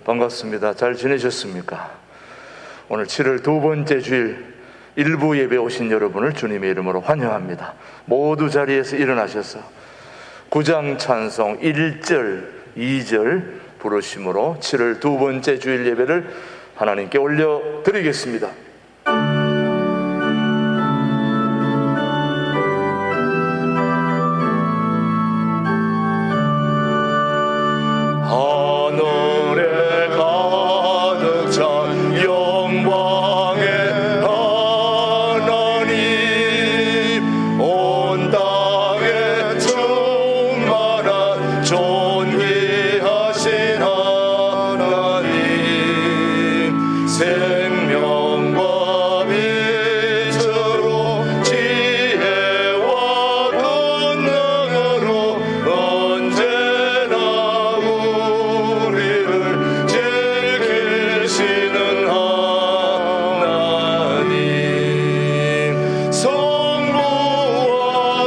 반갑습니다. 잘 지내셨습니까? 오늘 7월 두 번째 주일 일부 예배 오신 여러분을 주님의 이름으로 환영합니다. 모두 자리에서 일어나셔서 9장 찬송 1절, 2절 부르심으로 7월 두 번째 주일 예배를 하나님께 올려드리겠습니다. 하늘에 가득 찬 영광의 하나님, 온 땅에 충만한 존귀하신 하나님, 생명과 빛으로 지혜와 권능으로 언제나 우리를 지키시는 하나님, 성부와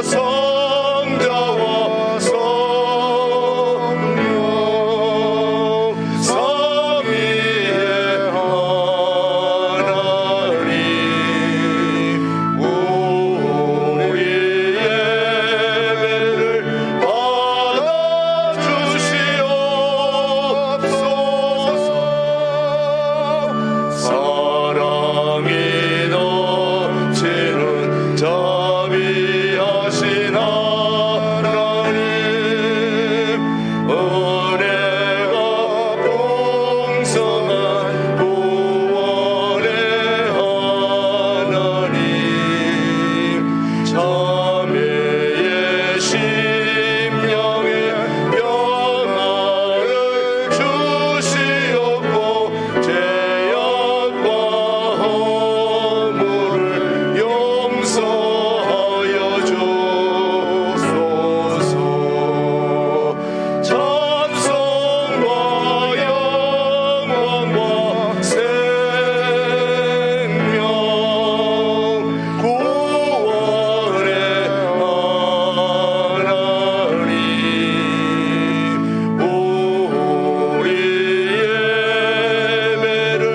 성자와 성령 삼위의 하나님, 우리 예배를 받아주시옵소서. 사랑이 넘치는 자비하신 하나님, 은혜가 풍성한 구원의 하나님, 자매의 심령에 평안을 주시옵고 죄악과 허물을 용서하여 주소서. 찬송과 영광과 생명 구원의 하나님, 우리 예배를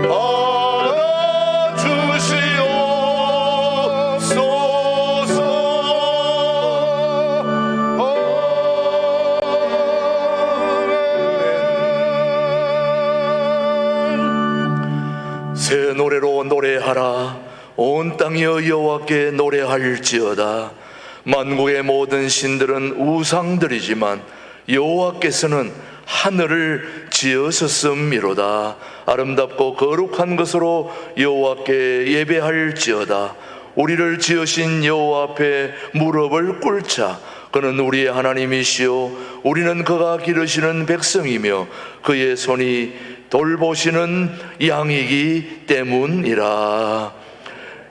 받아주시옵소서. 새 노래로 노래하라. 온 땅이여 여호와께 노래할지어다. 만국의 모든 신들은 우상들이지만 여호와께서는 하늘을 지으셨음이로다. 아름답고 거룩한 것으로 여호와께 예배할지어다. 우리를 지으신 여호와 앞에 무릎을 꿇자. 그는 우리의 하나님이시요 우리는 그가 기르시는 백성이며 그의 손이 돌보시는 양이기 때문이라.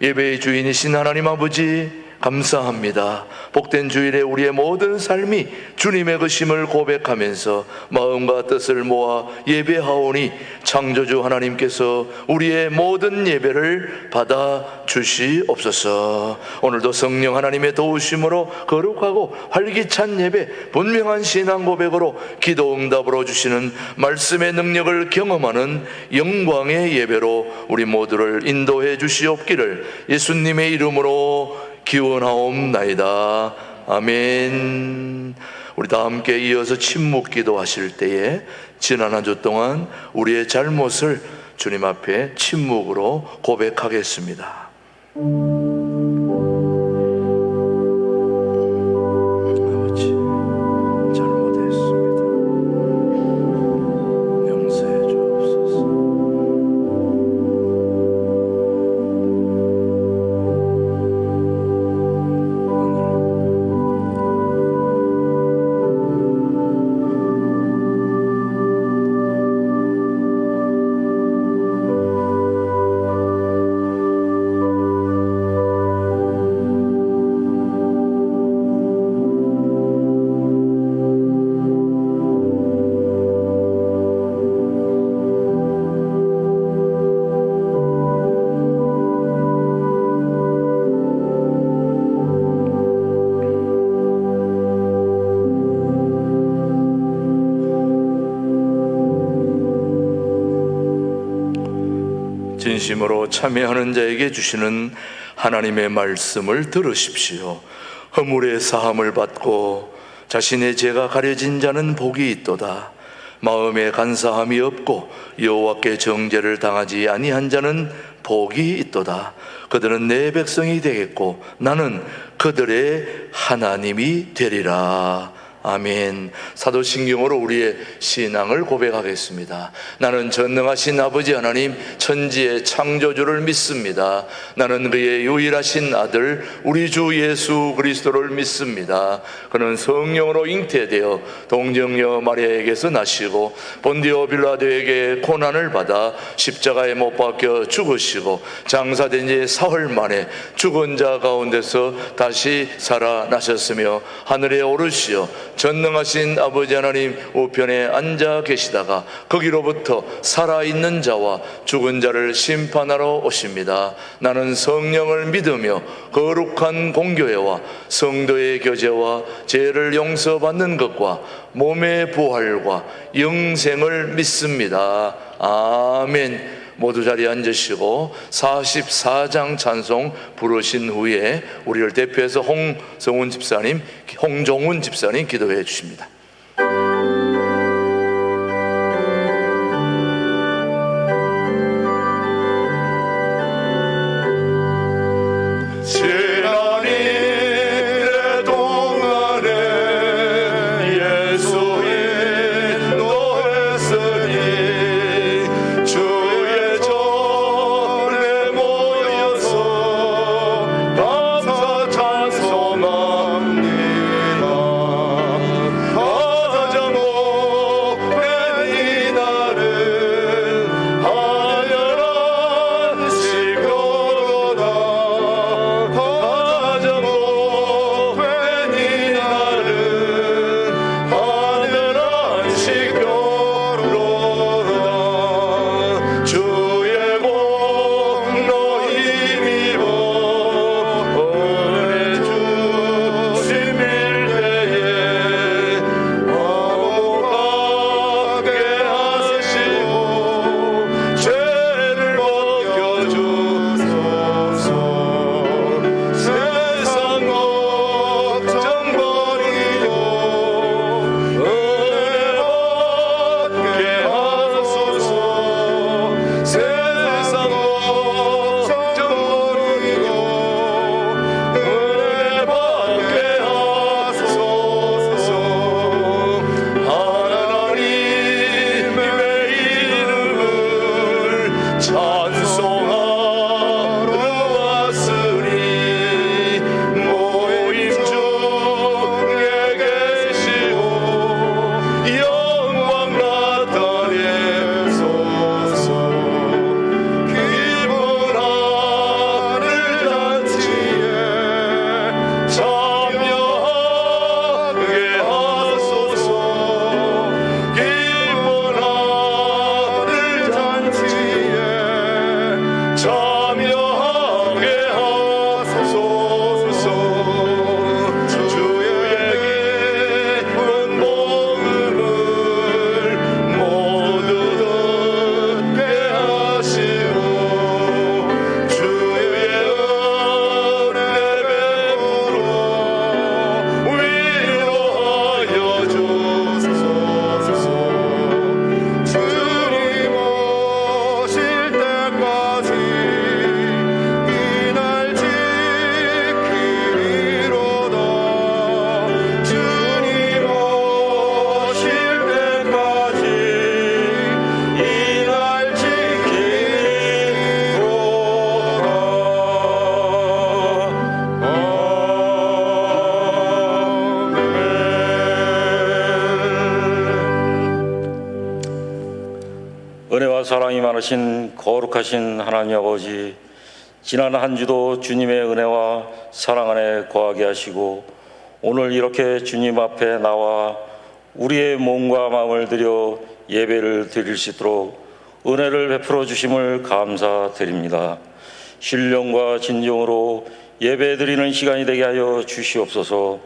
예배의 주인이신 하나님 아버지, 감사합니다. 복된 주일에 우리의 모든 삶이 주님의 것임을 고백하면서 마음과 뜻을 모아 예배하오니 창조주 하나님께서 우리의 모든 예배를 받아 주시옵소서. 오늘도 성령 하나님의 도우심으로 거룩하고 활기찬 예배, 분명한 신앙 고백으로 기도 응답으로 주시는 말씀의 능력을 경험하는 영광의 예배로 우리 모두를 인도해 주시옵기를 예수님의 이름으로 기원하옵나이다. 아멘. 우리 다 함께 이어서 침묵 기도하실 때에 지난 한 주 동안 우리의 잘못을 주님 앞에 침묵으로 고백하겠습니다. 아버지, 잘못했습니다. 용서해 주옵소서. 진심으로 참여하는 자에게 주시는 하나님의 말씀을 들으십시오. 허물의 사함을 받고 자신의 죄가 가려진 자는 복이 있도다. 마음에 간사함이 없고 여호와께 정죄를 당하지 아니한 자는 복이 있도다. 그들은 내 백성이 되겠고 나는 그들의 하나님이 되리라. 아멘. 사도신경으로 우리의 신앙을 고백하겠습니다. 나는 전능하신 아버지 하나님 천지의 창조주를 믿습니다. 나는 그의 유일하신 아들 우리 주 예수 그리스도를 믿습니다. 그는 성령으로 잉태되어 동정녀 마리아에게서 나시고 본디오 빌라도에게 고난을 받아 십자가에 못 박혀 죽으시고 장사된 지 사흘 만에 죽은 자 가운데서 다시 살아나셨으며 하늘에 오르시어 전능하신 아버지 하나님 우편에 앉아 계시다가 거기로부터 살아있는 자와 죽은 자를 심판하러 오십니다. 나는 성령을 믿으며 거룩한 공교회와 성도의 교제와 죄를 용서받는 것과 몸의 부활과 영생을 믿습니다. 아멘. 모두 자리에 앉으시고 44장 찬송 부르신 후에 우리를 대표해서 홍종훈 집사님 기도해 주십니다. 은혜와 사랑이 많으신 거룩하신 하나님 아버지, 지난 한 주도 주님의 은혜와 사랑 안에 거하게 하시고 오늘 이렇게 주님 앞에 나와 우리의 몸과 마음을 들여 예배를 드릴 수 있도록 은혜를 베풀어 주심을 감사드립니다. 신령과 진정으로 예배 드리는 시간이 되게 하여 주시옵소서.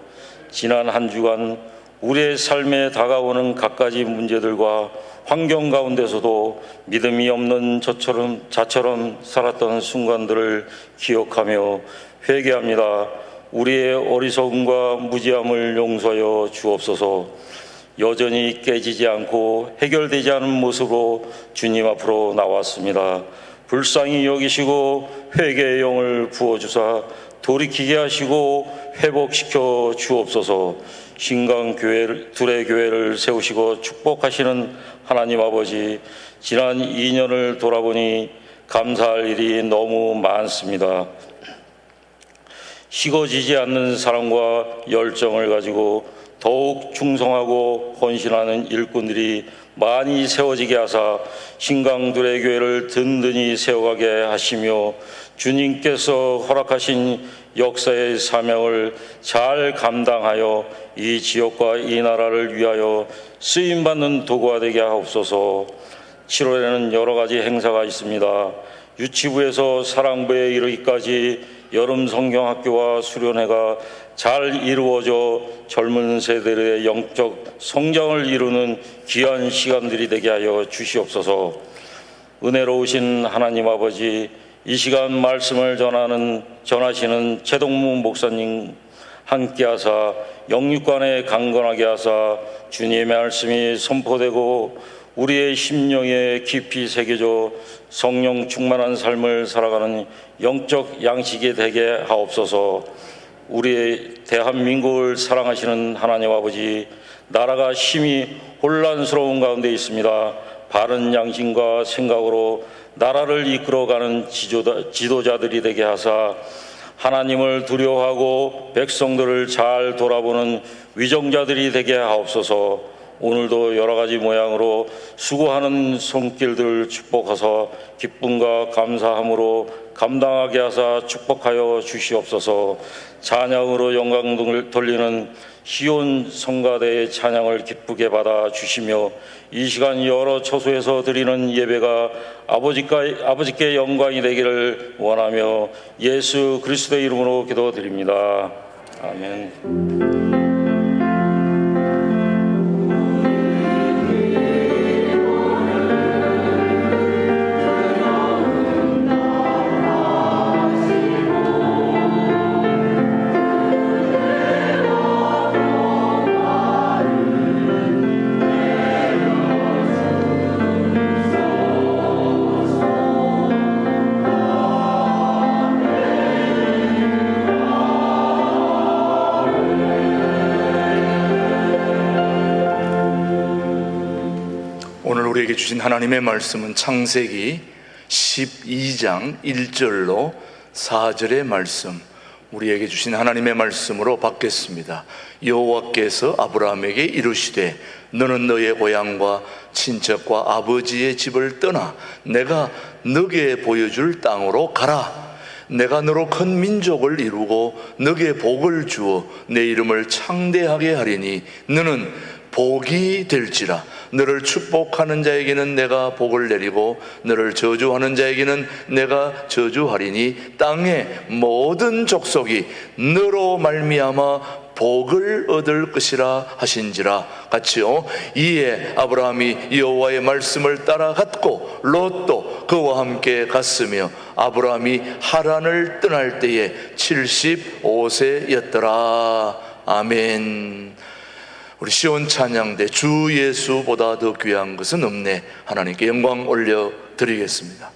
지난 한 주간 우리의 삶에 다가오는 갖가지 문제들과 환경 가운데서도 믿음이 없는 자처럼 살았던 순간들을 기억하며 회개합니다. 우리의 어리석음과 무지함을 용서하여 주옵소서. 여전히 깨지지 않고 해결되지 않은 모습으로 주님 앞으로 나왔습니다. 불쌍히 여기시고 회개의 영을 부어주사 돌이키게 하시고 회복시켜 주옵소서. 신강교회 둘의 교회를 세우시고 축복하시는 하나님 아버지, 지난 2년을 돌아보니 감사할 일이 너무 많습니다. 식어지지 않는 사랑과 열정을 가지고 더욱 충성하고 헌신하는 일꾼들이 많이 세워지게 하사 신강둘의 교회를 든든히 세워가게 하시며 주님께서 허락하신 역사의 사명을 잘 감당하여 이 지역과 이 나라를 위하여 쓰임받는 도구가 되게 하옵소서. 7월에는 여러 가지 행사가 있습니다. 유치부에서 사랑부에 이르기까지 여름 성경학교와 수련회가 잘 이루어져 젊은 세대의 영적 성장을 이루는 귀한 시간들이 되게 하여 주시옵소서. 은혜로우신 하나님 아버지, 이 시간 말씀을 전하시는 최동무 목사님 함께하사 영육간에 강건하게 하사 주님의 말씀이 선포되고 우리의 심령에 깊이 새겨져 성령 충만한 삶을 살아가는 영적 양식이 되게 하옵소서. 우리의 대한민국을 사랑하시는 하나님 아버지, 나라가 심히 혼란스러운 가운데 있습니다. 바른 양심과 생각으로 나라를 이끌어가는 지도자들이 되게 하사 하나님을 두려워하고 백성들을 잘 돌아보는 위정자들이 되게 하옵소서. 오늘도 여러 가지 모양으로 수고하는 손길들을 축복하사 기쁨과 감사함으로 감당하게 하사 축복하여 주시옵소서. 찬양으로 영광을 돌리는 시온 성가대의 찬양을 기쁘게 받아 주시며 이 시간 여러 처소에서 드리는 예배가 아버지께 영광이 되기를 원하며 예수 그리스도의 이름으로 기도드립니다. 아멘. 우리에게 주신 하나님의 말씀은 창세기 12장 1절로 4절의 말씀, 우리에게 주신 하나님의 말씀으로 받겠습니다. 여호와께서 아브라함에게 이르시되 너는 너의 고향과 친척과 아버지의 집을 떠나 내가 너게 보여줄 땅으로 가라. 내가 너로 큰 민족을 이루고 너게 복을 주어 내 이름을 창대하게 하리니 너는 복이 될지라. 너를 축복하는 자에게는 내가 복을 내리고 너를 저주하는 자에게는 내가 저주하리니 땅의 모든 족속이 너로 말미암아 복을 얻을 것이라 하신지라. 같이요. 이에 아브라함이 여호와의 말씀을 따라갔고 롯도 그와 함께 갔으며 아브라함이 하란을 떠날 때에 75세였더라. 아멘. 우리 시온 찬양대 주 예수보다 더 귀한 것은 없네. 하나님께 영광 올려 드리겠습니다.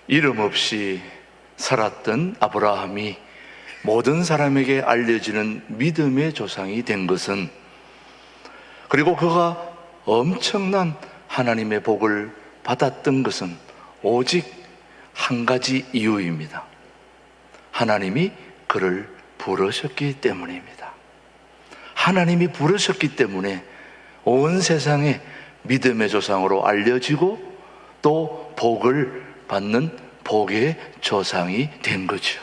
이름 없이 살았던 아브라함이 모든 사람에게 알려지는 믿음의 조상이 된 것은, 그리고 그가 엄청난 하나님의 복을 받았던 것은 오직 한 가지 이유입니다. 하나님이 그를 부르셨기 때문입니다. 하나님이 부르셨기 때문에 온 세상에 믿음의 조상으로 알려지고 또 복을 받는 복의 조상이 된 거죠.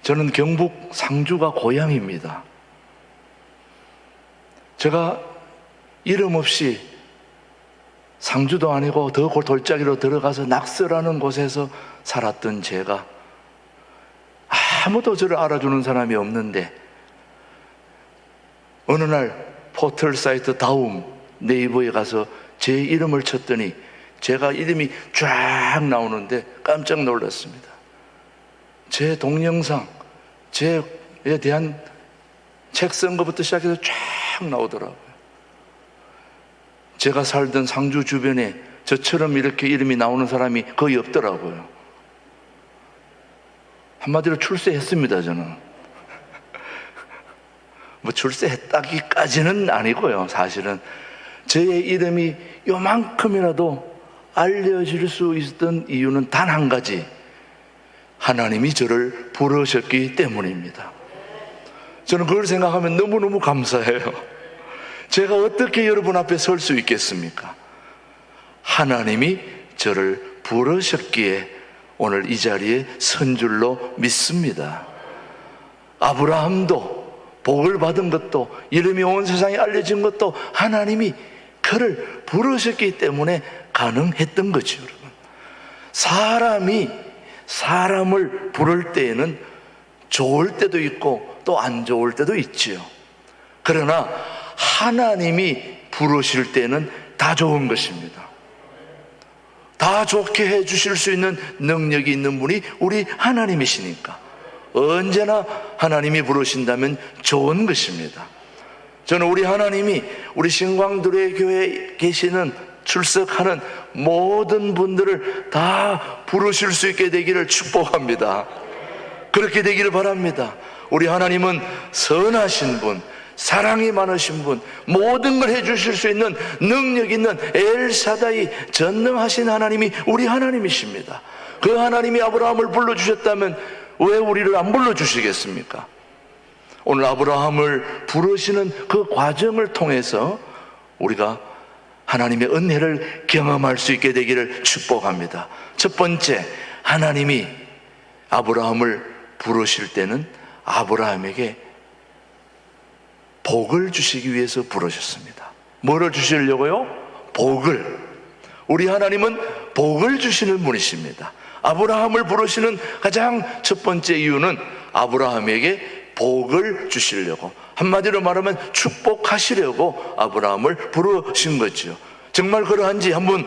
저는 경북 상주가 고향입니다. 제가 이름 없이 상주도 아니고 더 돌짜기로 들어가서 낙서라는 곳에서 살았던 제가, 아무도 저를 알아주는 사람이 없는데 어느 날 포털 사이트 다음 네이버에 가서 제 이름을 쳤더니 제가 이름이 쫙 나오는데 깜짝 놀랐습니다. 제 동영상, 제에 대한 책 쓴 것부터 시작해서 쫙 나오더라고요. 제가 살던 상주 주변에 저처럼 이렇게 이름이 나오는 사람이 거의 없더라고요. 한마디로 출세했습니다, 저는. 뭐 출세했다기까지는 아니고요. 사실은 저의 이름이 요만큼이라도 알려질 수 있었던 이유는 단 한 가지, 하나님이 저를 부르셨기 때문입니다. 저는 그걸 생각하면 너무너무 감사해요. 제가 어떻게 여러분 앞에 설 수 있겠습니까? 하나님이 저를 부르셨기에 오늘 이 자리에 선 줄로 믿습니다. 아브라함도 복을 받은 것도, 이름이 온 세상에 알려진 것도 하나님이 그를 부르셨기 때문에 가능했던 거죠, 여러분. 사람이 사람을 부를 때에는 좋을 때도 있고 또 안 좋을 때도 있지요. 그러나 하나님이 부르실 때는 다 좋은 것입니다. 다 좋게 해 주실 수 있는 능력이 있는 분이 우리 하나님이시니까 언제나 하나님이 부르신다면 좋은 것입니다. 저는 우리 하나님이 우리 신광두레 교회에 계시는 출석하는 모든 분들을 다 부르실 수 있게 되기를 축복합니다. 그렇게 되기를 바랍니다. 우리 하나님은 선하신 분, 사랑이 많으신 분, 모든 걸 해주실 수 있는 능력 있는 엘사다이 전능하신 하나님이 우리 하나님이십니다. 그 하나님이 아브라함을 불러주셨다면 왜 우리를 안 불러주시겠습니까? 오늘 아브라함을 부르시는 그 과정을 통해서 우리가 하나님의 은혜를 경험할 수 있게 되기를 축복합니다. 첫 번째, 하나님이 아브라함을 부르실 때는 아브라함에게 복을 주시기 위해서 부르셨습니다. 뭐를 주시려고요? 복을. 우리 하나님은 복을 주시는 분이십니다. 아브라함을 부르시는 가장 첫 번째 이유는 아브라함에게 복을 주시려고, 한마디로 말하면 축복하시려고 아브라함을 부르신 거죠. 정말 그러한지 한번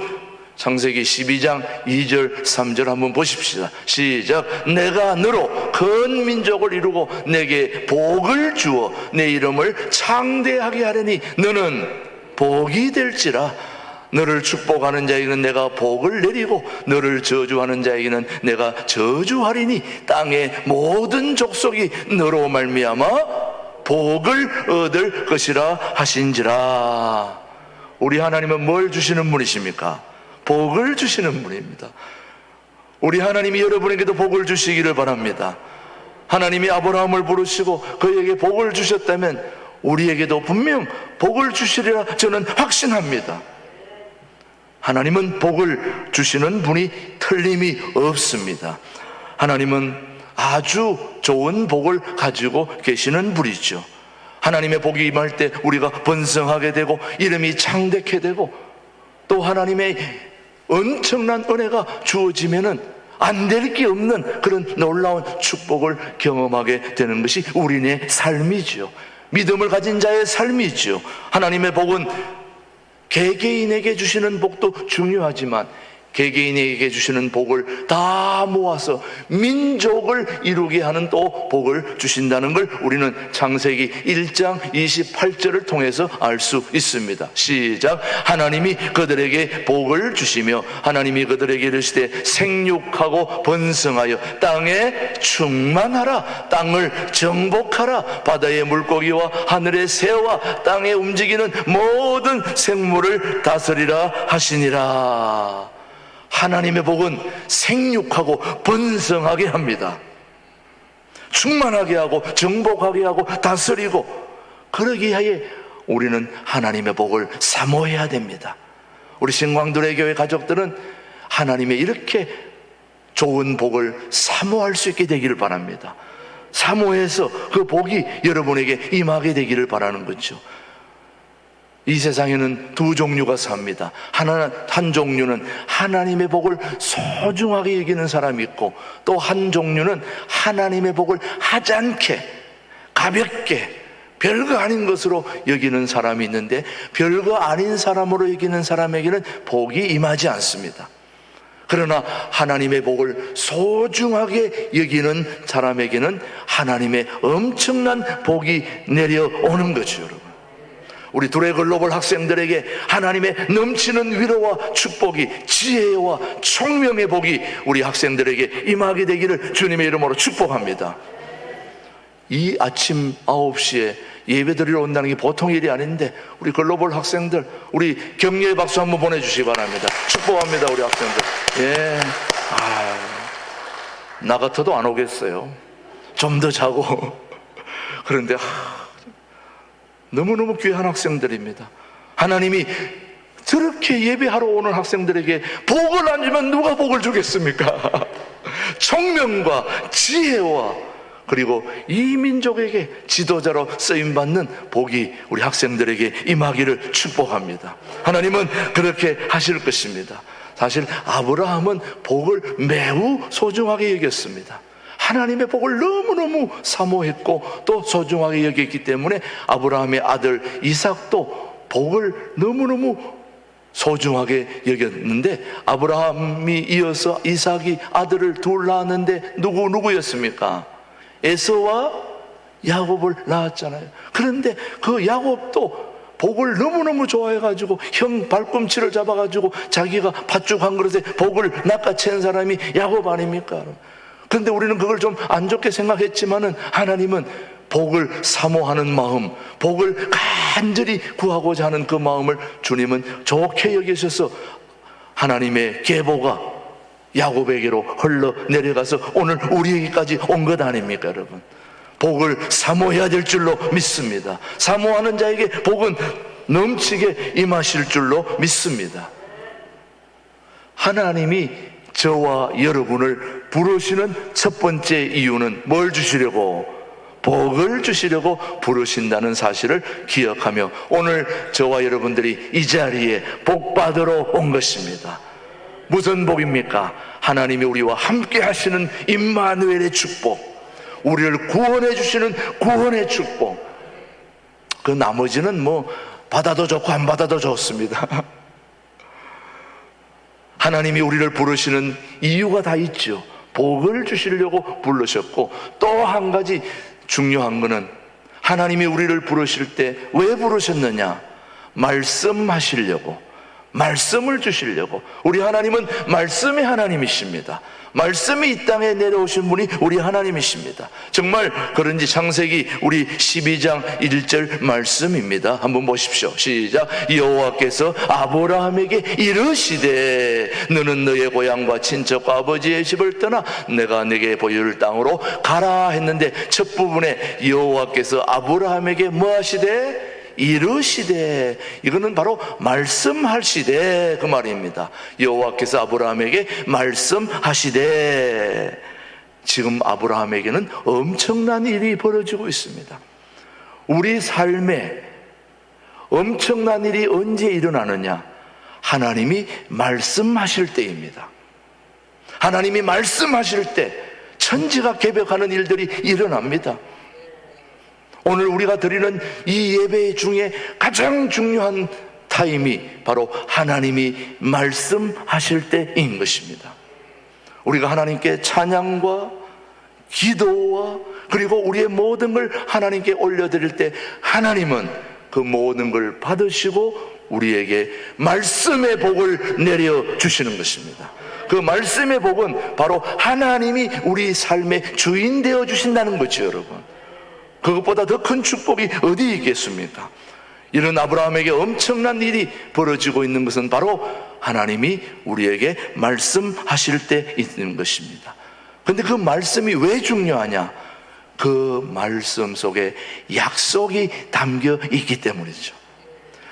창세기 12장 2절 3절 한번 보십시다. 시작. 내가 너로 큰 민족을 이루고 내게 복을 주어 내 이름을 창대하게 하려니 너는 복이 될지라. 너를 축복하는 자에게는 내가 복을 내리고 너를 저주하는 자에게는 내가 저주하리니 땅의 모든 족속이 너로 말미암아 복을 얻을 것이라 하신지라. 우리 하나님은 뭘 주시는 분이십니까? 복을 주시는 분입니다. 우리 하나님이 여러분에게도 복을 주시기를 바랍니다. 하나님이 아브라함을 부르시고 그에게 복을 주셨다면 우리에게도 분명 복을 주시리라 저는 확신합니다. 하나님은 복을 주시는 분이 틀림이 없습니다. 하나님은 아주 좋은 복을 가지고 계시는 분이죠. 하나님의 복이 임할 때 우리가 번성하게 되고 이름이 창대케 되고 또 하나님의 엄청난 은혜가 주어지면은 안 될 게 없는 그런 놀라운 축복을 경험하게 되는 것이 우리의 삶이죠. 믿음을 가진 자의 삶이죠. 하나님의 복은 개개인에게 주시는 복도 중요하지만 개개인에게 주시는 복을 다 모아서 민족을 이루게 하는 또 복을 주신다는 걸 우리는 창세기 1장 28절을 통해서 알 수 있습니다. 시작. 하나님이 그들에게 복을 주시며 하나님이 그들에게 이르시되 생육하고 번성하여 땅에 충만하라. 땅을 정복하라. 바다의 물고기와 하늘의 새와 땅에 움직이는 모든 생물을 다스리라 하시니라. 하나님의 복은 생육하고 번성하게 합니다. 충만하게 하고 정복하게 하고 다스리고, 그러기 위하여 우리는 하나님의 복을 사모해야 됩니다. 우리 신광두레 교회 가족들은 하나님의 이렇게 좋은 복을 사모할 수 있게 되기를 바랍니다. 사모해서 그 복이 여러분에게 임하게 되기를 바라는 거죠. 이 세상에는 두 종류가 삽니다. 한 종류는 하나님의 복을 소중하게 여기는 사람이 있고, 또 한 종류는 하나님의 복을 하찮게 가볍게 별거 아닌 것으로 여기는 사람이 있는데, 별거 아닌 사람으로 여기는 사람에게는 복이 임하지 않습니다. 그러나 하나님의 복을 소중하게 여기는 사람에게는 하나님의 엄청난 복이 내려오는 거죠, 여러분. 우리 두레 글로벌 학생들에게 하나님의 넘치는 위로와 축복이, 지혜와 총명의 복이 우리 학생들에게 임하게 되기를 주님의 이름으로 축복합니다. 이 아침 9시에 예배드리러 온다는 게 보통 일이 아닌데, 우리 글로벌 학생들, 우리 격려의 박수 한번 보내주시기 바랍니다. 축복합니다, 우리 학생들. 예. 나 같아도 안 오겠어요. 좀 더 자고. 그런데 너무너무 귀한 학생들입니다. 하나님이 저렇게 예배하러 오는 학생들에게 복을 안 주면 누가 복을 주겠습니까? 총명과 지혜와, 그리고 이 민족에게 지도자로 쓰임받는 복이 우리 학생들에게 임하기를 축복합니다. 하나님은 그렇게 하실 것입니다. 사실 아브라함은 복을 매우 소중하게 여겼습니다. 하나님의 복을 너무너무 사모했고 또 소중하게 여겼기 때문에 아브라함의 아들 이삭도 복을 너무너무 소중하게 여겼는데, 아브라함이 이어서 이삭이 아들을 둘 낳았는데 누구였습니까? 에서와 야곱을 낳았잖아요. 그런데 그 야곱도 복을 너무너무 좋아해가지고 형 발꿈치를 잡아가지고 자기가 팥죽 한 그릇에 복을 낚아챈 사람이 야곱 아닙니까? 그런데 우리는 그걸 좀 안 좋게 생각했지만은, 하나님은 복을 사모하는 마음, 복을 간절히 구하고자 하는 그 마음을 주님은 좋게 여기셔서 하나님의 계보가 야곱에게로 흘러 내려가서 오늘 우리에게까지 온 것 아닙니까, 여러분? 복을 사모해야 될 줄로 믿습니다. 사모하는 자에게 복은 넘치게 임하실 줄로 믿습니다. 하나님이 저와 여러분을 부르시는 첫 번째 이유는 뭘 주시려고? 복을 주시려고 부르신다는 사실을 기억하며 오늘 저와 여러분들이 이 자리에 복 받으러 온 것입니다. 무슨 복입니까? 하나님이 우리와 함께 하시는 임마누엘의 축복, 우리를 구원해 주시는 구원의 축복. 그 나머지는 뭐 받아도 좋고 안 받아도 좋습니다. 하나님이 우리를 부르시는 이유가 다 있죠. 복을 주시려고 부르셨고, 또 한 가지 중요한 것은 하나님이 우리를 부르실 때 왜 부르셨느냐? 말씀하시려고, 말씀을 주시려고. 우리 하나님은 말씀의 하나님이십니다. 말씀이 이 땅에 내려오신 분이 우리 하나님이십니다. 정말 그런지 창세기 우리 12장 1절 말씀입니다. 한번 보십시오. 시작. 여호와께서 아브라함에게 이르시되 너는 너의 고향과 친척과 아버지의 집을 떠나 내가 네게 보여줄 땅으로 가라 했는데, 첫 부분에 여호와께서 아브라함에게 뭐 하시되? 이르시되. 이거는 바로 말씀하시되 그 말입니다. 여호와께서 아브라함에게 말씀하시되. 지금 아브라함에게는 엄청난 일이 벌어지고 있습니다. 우리 삶에 엄청난 일이 언제 일어나느냐? 하나님이 말씀하실 때입니다. 하나님이 말씀하실 때 천지가 개벽하는 일들이 일어납니다. 오늘 우리가 드리는 이 예배 중에 가장 중요한 타임이 바로 하나님이 말씀하실 때인 것입니다. 우리가 하나님께 찬양과 기도와 그리고 우리의 모든 걸 하나님께 올려드릴 때 하나님은 그 모든 걸 받으시고 우리에게 말씀의 복을 내려주시는 것입니다. 그 말씀의 복은 바로 하나님이 우리 삶의 주인 되어 주신다는 거죠, 여러분. 그것보다 더 큰 축복이 어디 있겠습니까? 이런 아브라함에게 엄청난 일이 벌어지고 있는 것은 바로 하나님이 우리에게 말씀하실 때 있는 것입니다. 그런데 그 말씀이 왜 중요하냐? 그 말씀 속에 약속이 담겨 있기 때문이죠.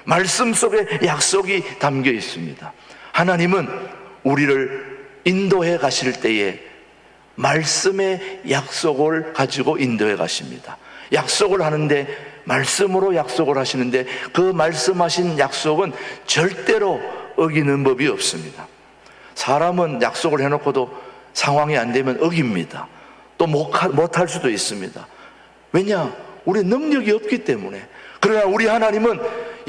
말씀 속에 약속이 담겨 있습니다. 하나님은 우리를 인도해 가실 때에 말씀의 약속을 가지고 인도해 가십니다. 약속을 하는데 말씀으로 약속을 하시는데 그 말씀하신 약속은 절대로 어기는 법이 없습니다. 사람은 약속을 해놓고도 상황이 안 되면 어깁니다. 또 못할 수도 있습니다. 왜냐? 우리 능력이 없기 때문에. 그러나 우리 하나님은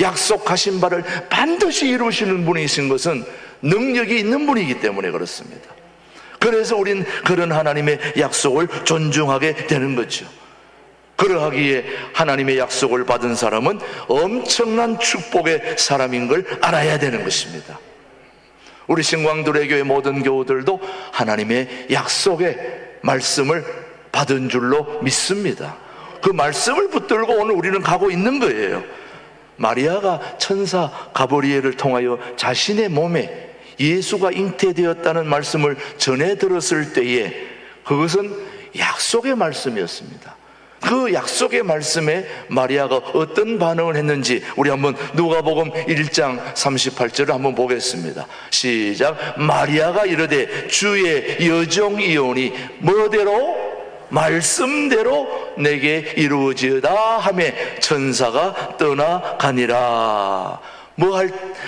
약속하신 바를 반드시 이루시는 분이신 것은 능력이 있는 분이기 때문에 그렇습니다. 그래서 우린 그런 하나님의 약속을 존중하게 되는 거죠. 그러하기에 하나님의 약속을 받은 사람은 엄청난 축복의 사람인 걸 알아야 되는 것입니다. 우리 신광두레교의 모든 교우들도 하나님의 약속의 말씀을 받은 줄로 믿습니다. 그 말씀을 붙들고 오늘 우리는 가고 있는 거예요. 마리아가 천사 가브리엘을 통하여 자신의 몸에 예수가 잉태되었다는 말씀을 전해 들었을 때에 그것은 약속의 말씀이었습니다. 그 약속의 말씀에 마리아가 어떤 반응을 했는지 우리 한번 누가복음 1장 38절을 한번 보겠습니다. 시작. 마리아가 이르되 주의 여종이오니 뭐대로? 말씀대로 내게 이루어지어다 하며 천사가 떠나가니라.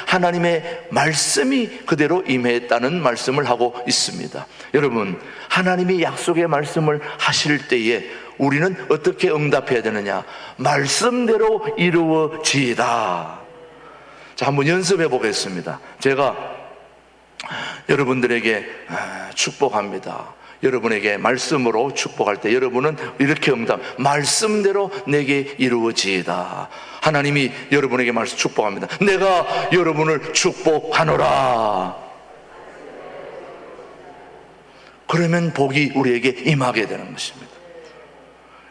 하나님의 말씀이 그대로 임했다는 말씀을 하고 있습니다. 여러분, 하나님이 약속의 말씀을 하실 때에 우리는 어떻게 응답해야 되느냐? 말씀대로 이루어지이다. 자, 한번 연습해 보겠습니다. 제가 여러분들에게 축복합니다. 여러분에게 말씀으로 축복할 때 여러분은 이렇게 응답, 말씀대로 내게 이루어지이다. 하나님이 여러분에게 말씀 축복합니다. 내가 여러분을 축복하노라. 그러면 복이 우리에게 임하게 되는 것입니다.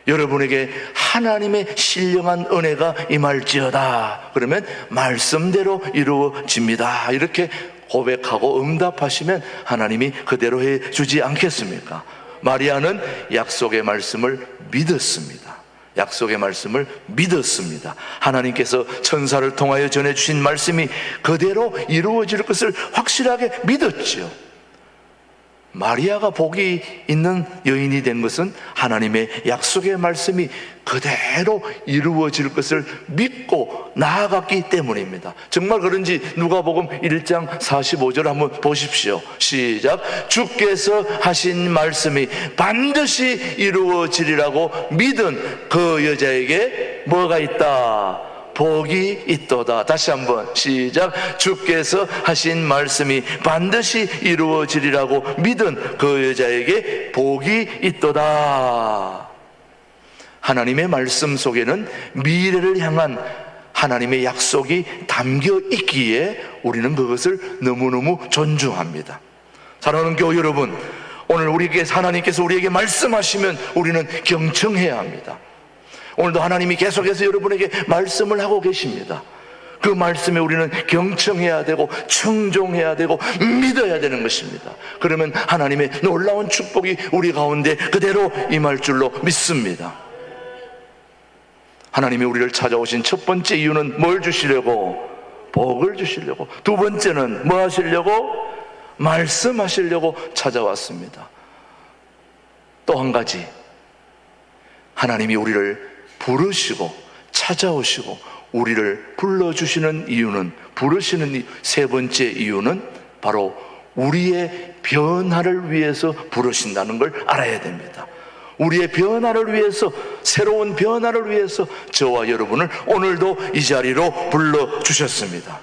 여러분에게 하나님의 신령한 은혜가 임할지어다. 그러면 말씀대로 이루어집니다. 이렇게 고백하고 응답하시면 하나님이 그대로 해주지 않겠습니까? 마리아는 약속의 말씀을 믿었습니다. 약속의 말씀을 믿었습니다. 하나님께서 천사를 통하여 전해주신 말씀이 그대로 이루어질 것을 확실하게 믿었지요. 마리아가 복이 있는 여인이 된 것은 하나님의 약속의 말씀이 그대로 이루어질 것을 믿고 나아갔기 때문입니다. 정말 그런지 누가복음 1장 45절 한번 보십시오. 시작. 주께서 하신 말씀이 반드시 이루어지리라고 믿은 그 여자에게 뭐가 있다? 복이 있도다. 다시 한번 시작. 주께서 하신 말씀이 반드시 이루어지리라고 믿은 그 여자에게 복이 있도다. 하나님의 말씀 속에는 미래를 향한 하나님의 약속이 담겨 있기에 우리는 그것을 너무너무 존중합니다. 사랑하는 교우 여러분, 오늘 하나님께서 우리에게 말씀하시면 우리는 경청해야 합니다. 오늘도 하나님이 계속해서 여러분에게 말씀을 하고 계십니다. 그 말씀에 우리는 경청해야 되고 청종해야 되고 믿어야 되는 것입니다. 그러면 하나님의 놀라운 축복이 우리 가운데 그대로 임할 줄로 믿습니다. 하나님이 우리를 찾아오신 첫 번째 이유는 뭘 주시려고? 복을 주시려고. 두 번째는 뭐 하시려고? 말씀하시려고 찾아왔습니다. 또 한 가지, 하나님이 우리를 부르시고 찾아오시고 우리를 불러주시는 이유는, 부르시는 세 번째 이유는 바로 우리의 변화를 위해서 부르신다는 걸 알아야 됩니다. 우리의 변화를 위해서, 새로운 변화를 위해서 저와 여러분을 오늘도 이 자리로 불러주셨습니다.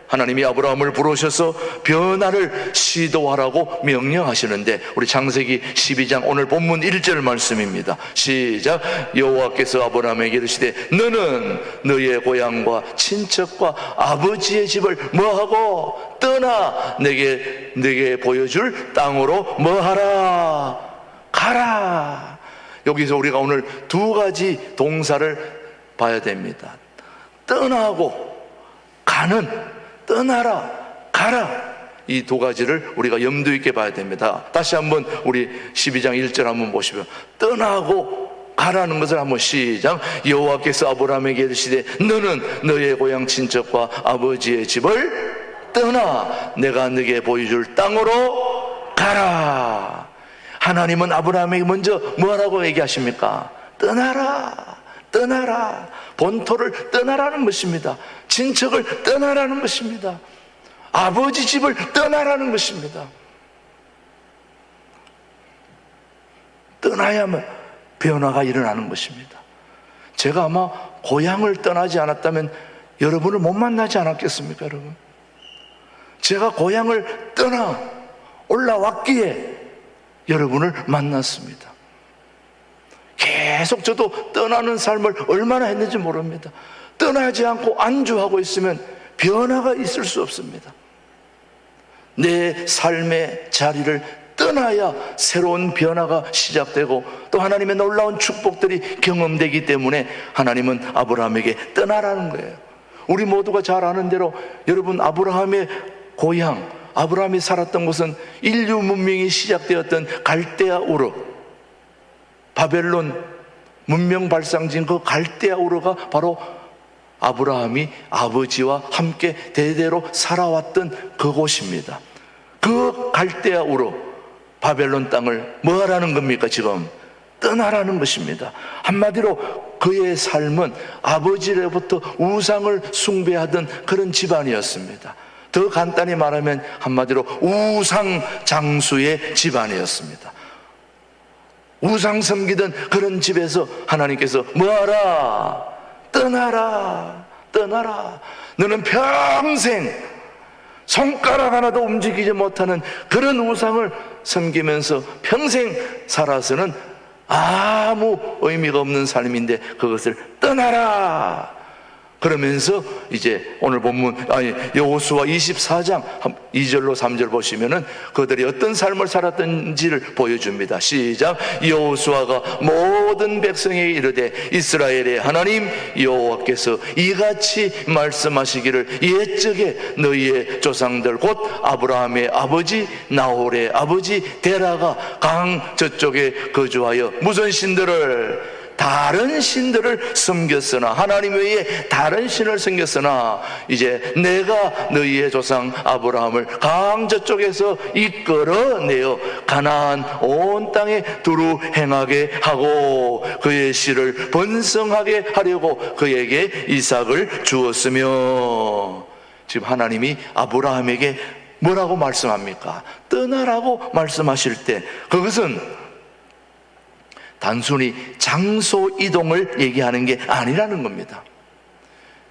하나님이 아브라함을 부르셔서 변화를 시도하라고 명령하시는데, 우리 창세기 12장 오늘 본문 1절 말씀입니다. 시작. 여호와께서 아브라함에게 이르시되 너는 너의 고향과 친척과 아버지의 집을 뭐하고 떠나 내게 보여줄 땅으로 뭐하라 가라. 여기서 우리가 오늘 두 가지 동사를 봐야 됩니다. 떠나고 가는, 떠나라, 가라, 이 두 가지를 우리가 염두 있게 봐야 됩니다. 다시 한번 우리 12장 1절 한번 보시면, 떠나고 가라는 것을 한번 시작. 여호와께서 아브라함에게 이르시되 너는 너의 고향 친척과 아버지의 집을 떠나 내가 네게 보여줄 땅으로 가라. 하나님은 아브라함에게 먼저 뭐라고 얘기하십니까? 떠나라, 떠나라. 본토를 떠나라는 것입니다. 친척을 떠나라는 것입니다. 아버지 집을 떠나라는 것입니다. 떠나야만 변화가 일어나는 것입니다. 제가 아마 고향을 떠나지 않았다면 여러분을 못 만나지 않았겠습니까, 여러분? 제가 고향을 떠나 올라왔기에 여러분을 만났습니다. 계속 저도 떠나는 삶을 얼마나 했는지 모릅니다. 떠나지 않고 안주하고 있으면 변화가 있을 수 없습니다. 내 삶의 자리를 떠나야 새로운 변화가 시작되고 또 하나님의 놀라운 축복들이 경험되기 때문에 하나님은 아브라함에게 떠나라는 거예요. 우리 모두가 잘 아는 대로 여러분, 아브라함의 고향, 아브라함이 살았던 곳은 인류 문명이 시작되었던 갈대아 우르, 바벨론 문명 발상지인 그 갈대아 우르가 바로 아브라함이 아버지와 함께 대대로 살아왔던 그곳입니다. 그 갈대아 우르, 바벨론 땅을 뭐 하라는 겁니까? 지금 떠나라는 것입니다. 한마디로 그의 삶은 아버지로부터 우상을 숭배하던 그런 집안이었습니다. 더 간단히 말하면 한마디로 우상 장수의 집안이었습니다. 우상 섬기던 그런 집에서 하나님께서 뭐하라? 떠나라, 떠나라. 너는 평생 손가락 하나도 움직이지 못하는 그런 우상을 섬기면서 평생 살아서는 아무 의미가 없는 삶인데 그것을 떠나라. 그러면서 이제 오늘 본문, 여호수아 24장 2절로 3절 보시면은 그들이 어떤 삶을 살았던지를 보여줍니다. 시작. 여호수아가 모든 백성에게 이르되 이스라엘의 하나님 여호와께서 이같이 말씀하시기를 옛적에 너희의 조상들 곧 아브라함의 아버지 나홀의 아버지 데라가 강 저쪽에 거주하여 무슨 신들을, 다른 신들을 섬겼으나, 하나님 외에 다른 신을 섬겼으나 이제 내가 너희의 조상 아브라함을 강 저쪽에서 이끌어내어 가나안 온 땅에 두루 행하게 하고 그의 씨를 번성하게 하려고 그에게 이삭을 주었으며. 지금 하나님이 아브라함에게 뭐라고 말씀합니까? 떠나라고 말씀하실 때 그것은 단순히 장소 이동을 얘기하는 게 아니라는 겁니다.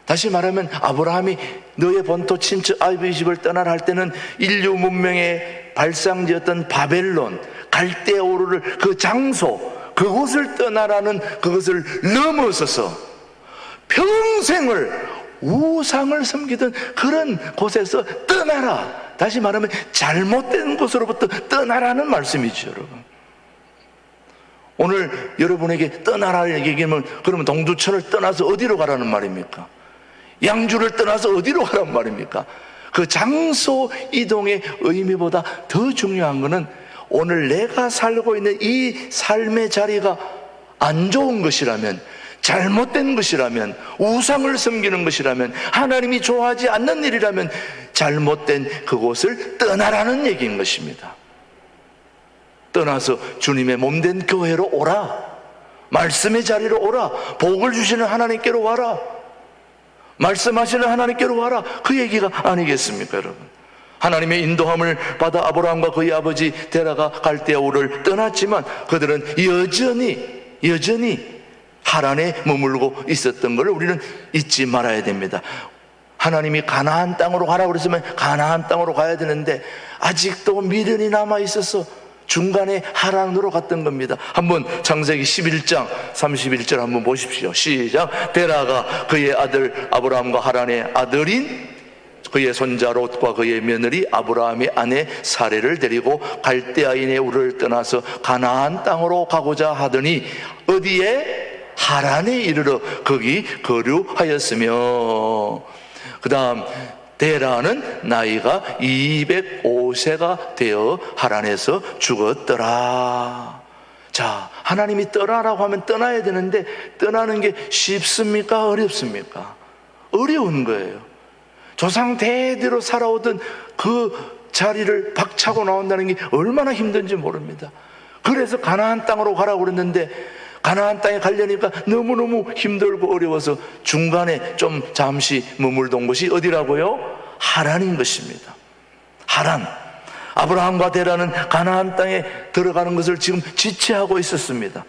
다시 말하면 아브라함이 너의 본토 친척 아버지 집을 떠나라 할 때는 인류 문명의 발상지였던 바벨론, 갈대아 우르를 그 장소, 그곳을 떠나라는 그것을 넘어서서 평생을 우상을 섬기던 그런 곳에서 떠나라. 다시 말하면 잘못된 곳으로부터 떠나라는 말씀이죠, 여러분. 오늘 여러분에게 떠나라 얘기하면 그러면 동두천을 떠나서 어디로 가라는 말입니까? 양주를 떠나서 어디로 가라는 말입니까? 그 장소 이동의 의미보다 더 중요한 것은 오늘 내가 살고 있는 이 삶의 자리가 안 좋은 것이라면, 잘못된 것이라면, 우상을 섬기는 것이라면, 하나님이 좋아하지 않는 일이라면 잘못된 그곳을 떠나라는 얘기인 것입니다. 떠나서 주님의 몸된 교회로 오라. 말씀의 자리로 오라. 복을 주시는 하나님께로 와라. 말씀하시는 하나님께로 와라. 그 얘기가 아니겠습니까, 여러분? 하나님의 인도함을 받아 아브라함과 그의 아버지 데라가 갈대아 우를 떠났지만 그들은 여전히 하란에 머물고 있었던 걸 우리는 잊지 말아야 됩니다. 하나님이 가나안 땅으로 가라고 그랬으면 가나안 땅으로 가야 되는데 아직도 미련이 남아 있어서 중간에 하란으로 갔던 겁니다. 한번 창세기 11장 31절 한번 보십시오. 시작. 데라가 그의 아들 아브라함과 하란의 아들인 그의 손자 롯과 그의 며느리 아브라함의 아내 사레를 데리고 갈대아인의 우를 떠나서 가나안 땅으로 가고자 하더니 어디에? 하란에 이르러 거기 거류하였으며, 그 다음 데라는 나이가 205세가 되어 하란에서 죽었더라. 자, 하나님이 떠나라고 하면 떠나야 되는데 떠나는 게 쉽습니까? 어렵습니까? 어려운 거예요. 조상 대대로 살아오던 그 자리를 박차고 나온다는 게 얼마나 힘든지 모릅니다. 그래서 가나안 땅으로 가라고 그랬는데 가나안 땅에 가려니까 너무너무 힘들고 어려워서 중간에 좀 잠시 머물던 곳이 어디라고요? 하란인 것입니다. 하란. 아브라함과 데라는 가나안 땅에 들어가는 것을 지금 지체하고 있었습니다.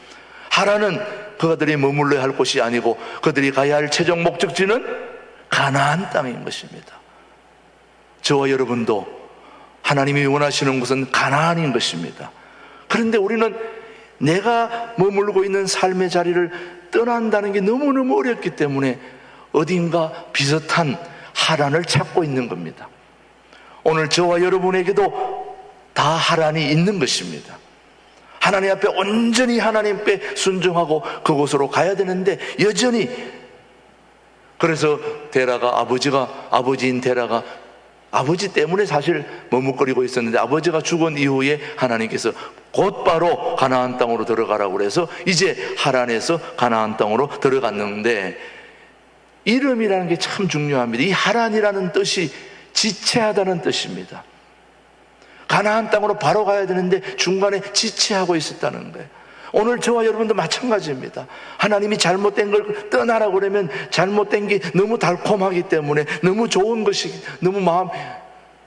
하란은 그들이 머물러야 할 곳이 아니고 그들이 가야 할 최종 목적지는 가나안 땅인 것입니다. 저와 여러분도 하나님이 원하시는 곳은 가나안인 것입니다. 그런데 우리는 내가 머물고 있는 삶의 자리를 떠난다는 게 너무너무 어렵기 때문에 어딘가 비슷한 하란을 찾고 있는 겁니다. 오늘 저와 여러분에게도 다 하란이 있는 것입니다. 하나님 앞에 온전히 하나님께 순종하고 그곳으로 가야 되는데 여전히, 그래서 아버지인 데라가 아버지 때문에 사실 머뭇거리고 있었는데 아버지가 죽은 이후에 하나님께서 곧바로 가나안 땅으로 들어가라고 그래서 이제 하란에서 가나안 땅으로 들어갔는데, 이름이라는 게 참 중요합니다. 이 하란이라는 뜻이 지체하다는 뜻입니다. 가나안 땅으로 바로 가야 되는데 중간에 지체하고 있었다는 거예요. 오늘 저와 여러분도 마찬가지입니다. 하나님이 잘못된 걸 떠나라고 그러면 잘못된 게 너무 달콤하기 때문에, 너무 좋은 것이 너무 마음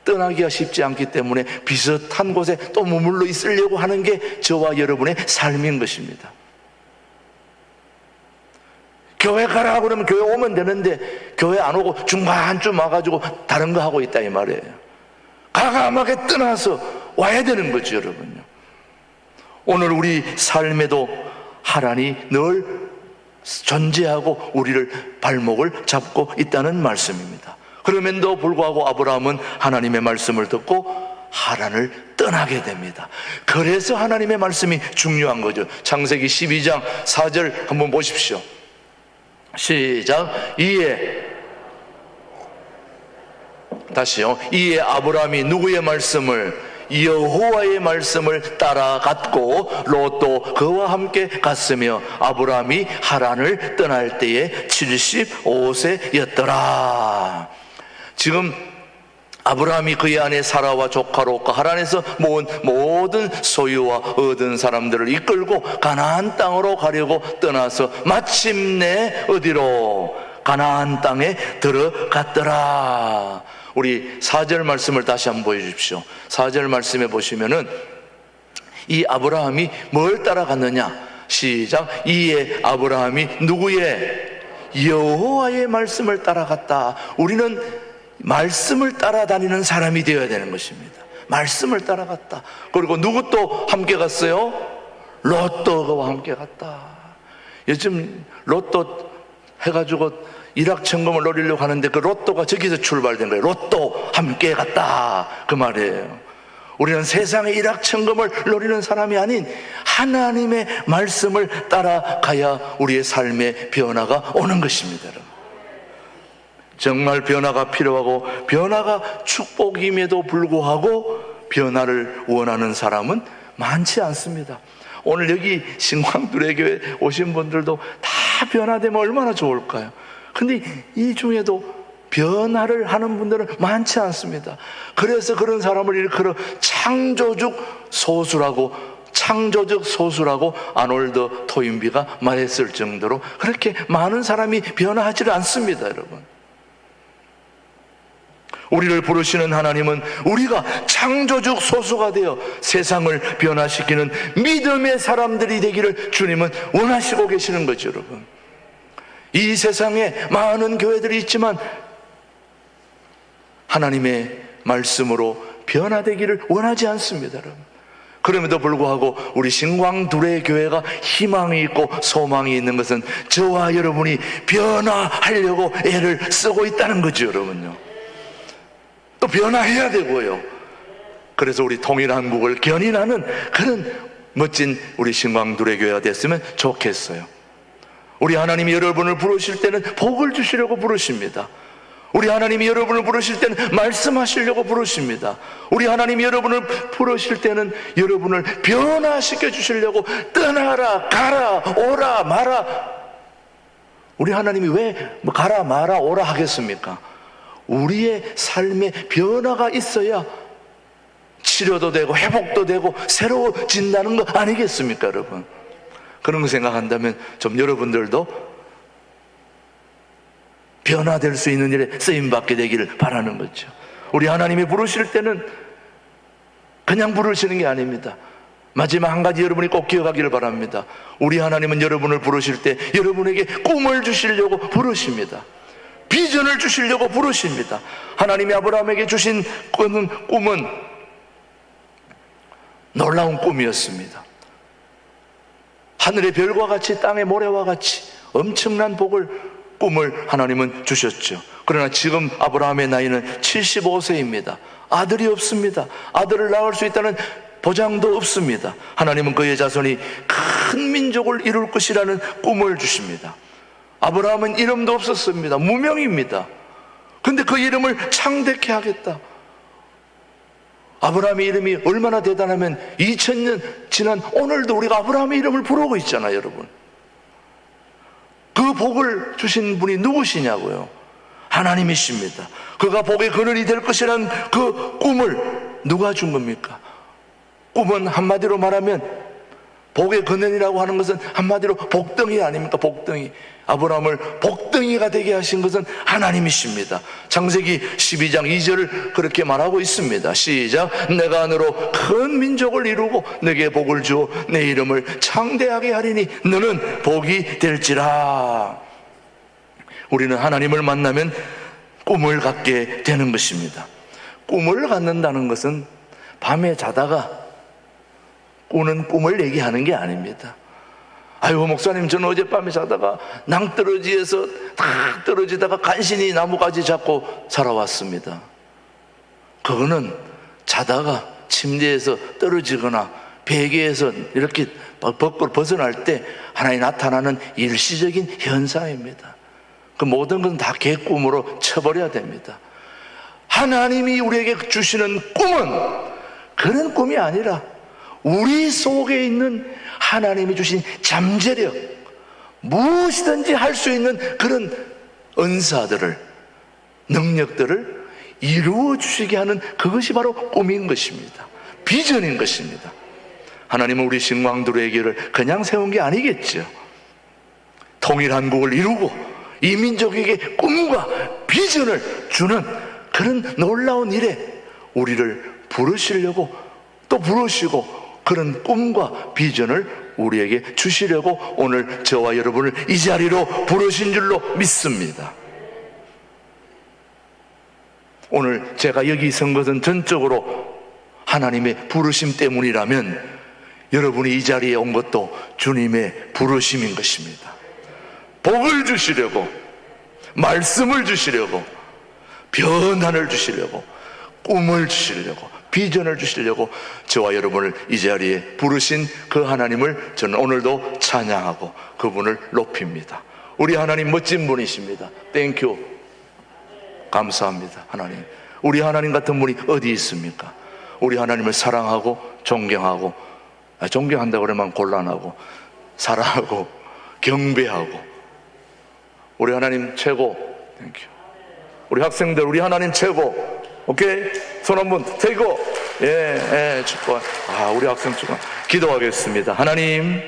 떠나기가 쉽지 않기 때문에 비슷한 곳에 또 머물러 있으려고 하는 게 저와 여러분의 삶인 것입니다. 교회 가라고 그러면 교회 오면 되는데 교회 안 오고 중간쯤 와가지고 다른 거 하고 있다 이 말이에요. 과감하게 떠나서 와야 되는 거죠, 여러분요. 오늘 우리 삶에도 하란이 늘 존재하고 우리를 발목을 잡고 있다는 말씀입니다. 그럼에도 불구하고 아브라함은 하나님의 말씀을 듣고 하란을 떠나게 됩니다. 그래서 하나님의 말씀이 중요한 거죠. 창세기 12장 4절 한번 보십시오. 시작. 이에 아브라함이 누구의 말씀을? 여호와의 말씀을 따라갔고 롯도 그와 함께 갔으며 아브라함이 하란을 떠날 때에 75세였더라. 지금 아브라함이 그의 아내 사라와 조카 롯과 하란에서 모은 모든 소유와 얻은 사람들을 이끌고 가나안 땅으로 가려고 떠나서 마침내 어디로? 가나안 땅에 들어갔더라. 우리 4절 말씀을 다시 한번 보여주십시오. 4절 말씀에 보시면은 이 아브라함이 뭘 따라갔느냐? 시작. 이에 아브라함이 누구의? 여호와의 말씀을 따라갔다. 우리는 말씀을 따라다니는 사람이 되어야 되는 것입니다. 말씀을 따라갔다. 그리고 누구 또 함께 갔어요? 롯도가 함께 갔다. 요즘 로또 해가지고 일확천금을 노리려고 하는데 그 로또가 저기서 출발된 거예요. 로또 함께 갔다 그 말이에요. 우리는 세상의 일확천금을 노리는 사람이 아닌 하나님의 말씀을 따라가야 우리의 삶의 변화가 오는 것입니다. 정말 변화가 필요하고 변화가 축복임에도 불구하고 변화를 원하는 사람은 많지 않습니다. 오늘 여기 신광두레교회 오신 분들도 다 변화되면 얼마나 좋을까요? 근데 이 중에도 변화를 하는 분들은 많지 않습니다. 그래서 그런 사람을 일컬어 창조적 소수라고 아놀드 토인비가 말했을 정도로 그렇게 많은 사람이 변화하지 않습니다, 여러분. 우리를 부르시는 하나님은 우리가 창조주 소수가 되어 세상을 변화시키는 믿음의 사람들이 되기를 주님은 원하시고 계시는 거죠, 여러분. 이 세상에 많은 교회들이 있지만 하나님의 말씀으로 변화되기를 원하지 않습니다, 여러분. 그럼에도 불구하고 우리 신광두레 교회가 희망이 있고 소망이 있는 것은 저와 여러분이 변화하려고 애를 쓰고 있다는 거죠, 여러분요. 또 변화해야 되고요. 그래서 우리 통일한국을 견인하는 그런 멋진 우리 신광두레 교회가 됐으면 좋겠어요. 우리 하나님이 여러분을 부르실 때는 복을 주시려고 부르십니다. 우리 하나님이 여러분을 부르실 때는 말씀하시려고 부르십니다. 우리 하나님이 여러분을 부르실 때는 여러분을 변화시켜 주시려고 떠나라, 가라, 오라, 마라. 우리 하나님이 왜 가라, 마라, 오라 하겠습니까? 우리의 삶에 변화가 있어야 치료도 되고 회복도 되고 새로워진다는 거 아니겠습니까, 여러분? 그런 거 생각한다면 좀 여러분들도 변화될 수 있는 일에 쓰임받게 되기를 바라는 거죠. 우리 하나님이 부르실 때는 그냥 부르시는 게 아닙니다. 마지막 한 가지 여러분이 꼭 기억하기를 바랍니다. 우리 하나님은 여러분을 부르실 때 여러분에게 꿈을 주시려고 부르십니다. 비전을 주시려고 부르십니다. 하나님이 아브라함에게 주신 꿈은 놀라운 꿈이었습니다. 하늘의 별과 같이 땅의 모래와 같이 엄청난 꿈을 하나님은 주셨죠. 그러나 지금 아브라함의 나이는 75세입니다. 아들이 없습니다. 아들을 낳을 수 있다는 보장도 없습니다. 하나님은 그의 자손이 큰 민족을 이룰 것이라는 꿈을 주십니다. 아브라함은 이름도 없었습니다. 무명입니다. 근데 그 이름을 창대케 하겠다. 아브라함의 이름이 얼마나 대단하면 2000년 지난 오늘도 우리가 아브라함의 이름을 부르고 있잖아요, 여러분. 그 복을 주신 분이 누구시냐고요? 하나님이십니다. 그가 복의 근원이 될 것이란 그 꿈을 누가 준 겁니까? 꿈은 한마디로 말하면 복의 근원이라고 하는 것은 한마디로 복덩이 아닙니까? 복덩이. 아브라함을 복덩이가 되게 하신 것은 하나님이십니다. 창세기 12장 2절 그렇게 말하고 있습니다. 시작. 내가 하늘로 큰 민족을 이루고 내게 복을 주어 내 이름을 창대하게 하리니 너는 복이 될지라. 우리는 하나님을 만나면 꿈을 갖게 되는 것입니다. 꿈을 갖는다는 것은 밤에 자다가 꾸는 꿈을 얘기하는 게 아닙니다. 아이고 목사님, 저는 어젯밤에 자다가 낭떠러지에서 탁 떨어지다가 간신히 나무가지 잡고 살아왔습니다. 그거는 자다가 침대에서 떨어지거나 베개에서 이렇게 밖으로 벗어날 때 하나님 나타나는 일시적인 현상입니다. 그 모든 것은 다 개꿈으로 쳐버려야 됩니다. 하나님이 우리에게 주시는 꿈은 그런 꿈이 아니라 우리 속에 있는 하나님이 주신 잠재력, 무엇이든지 할 수 있는 그런 은사들을, 능력들을 이루어 주시게 하는 그것이 바로 꿈인 것입니다. 비전인 것입니다. 하나님은 우리 신광두레의 길을 그냥 세운 게 아니겠죠. 통일한국을 이루고 이 민족에게 꿈과 비전을 주는 그런 놀라운 일에 우리를 부르시려고 또 부르시고 그런 꿈과 비전을 우리에게 주시려고 오늘 저와 여러분을 이 자리로 부르신 줄로 믿습니다. 오늘 제가 여기 선 것은 전적으로 하나님의 부르심 때문이라면 여러분이 이 자리에 온 것도 주님의 부르심인 것입니다. 복을 주시려고, 말씀을 주시려고, 변화를 주시려고, 꿈을 주시려고, 비전을 주시려고 저와 여러분을 이 자리에 부르신 그 하나님을 저는 오늘도 찬양하고 그분을 높입니다. 우리 하나님 멋진 분이십니다. 땡큐. 감사합니다. 하나님. 우리 하나님 같은 분이 어디 있습니까? 우리 하나님을 사랑하고 존경하고, 존경한다고 그러면 곤란하고, 사랑하고 경배하고, 우리 하나님 최고. 땡큐. 우리 학생들 우리 하나님 최고. 오케이? 손 한번 대고, 축복. 우리 학생 축복. 기도하겠습니다. 하나님,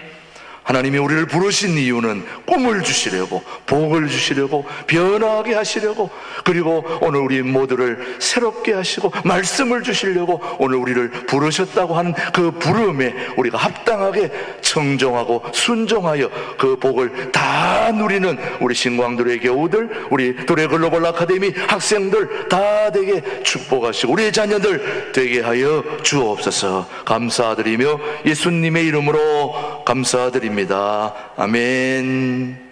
하나님이 우리를 부르신 이유는 꿈을 주시려고, 복을 주시려고, 변화하게 하시려고, 그리고 오늘 우리 모두를 새롭게 하시고 말씀을 주시려고 오늘 우리를 부르셨다고 하는 그 부름에 우리가 합당하게 청정하고 순종하여 그 복을 다 누리는 우리 신광들의 교우들, 우리 도래 글로벌 아카데미 학생들 다 되게 축복하시고 우리의 자녀들 되게 하여 주옵소서. 감사드리며 예수님의 이름으로 감사드립니다. 아멘.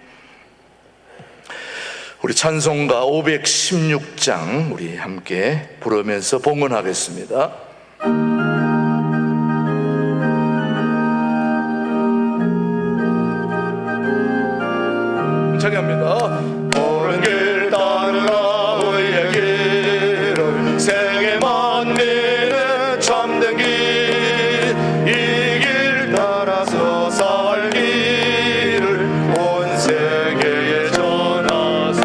우리 찬송가 516장 우리 함께 부르면서 봉헌하겠습니다. 찬양합니다. 옳은 길 따르라 의의 길을 세계 만민의 참된 길 이 길 따라서 살기를 온 세계에 전하세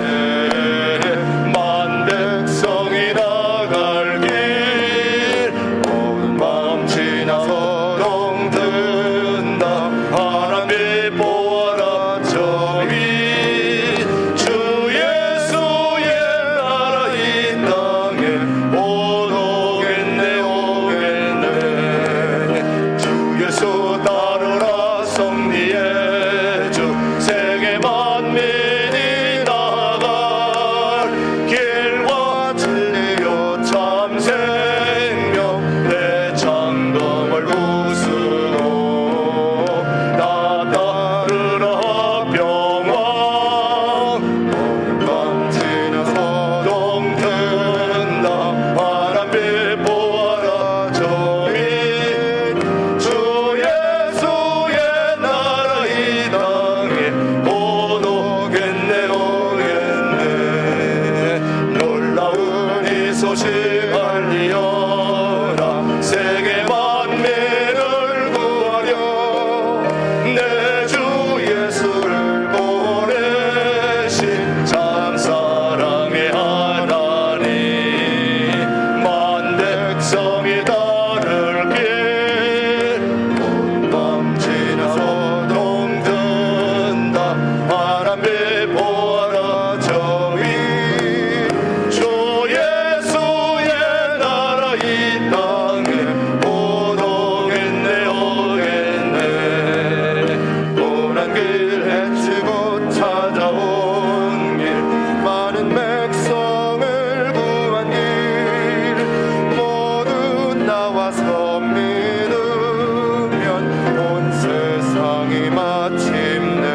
만 백성이 나갈 길 온 마음 지나서 동든다 하나님의 보아라 저 위 주 예수의 나라 이 땅에 오겠네 오겠네 주 예수 따르라 성리의 주 세계 만민이 나갈 길과 진리요 참 생명 내 장검을 부수고 나 따르라 병왕 온밤 지나서 동든다 바람빛 보아라 저기 주 예수의 나라 이 땅에 오겠네 오겠네 놀라운 이 소식 알리어라 세계 만민을 구하려 내 주 예수를 보내신 참 사랑의 하나님 만 백성이 따를 길온밤 지나서 동든다 바람빛 보아라 저기 주 예수의 나라 이 땅에 오겠네 오겠네 고난 길 헤치고 찾아온 길 많은 백성을 구한 길 모두 나와서 믿으면 온 세상이 마침내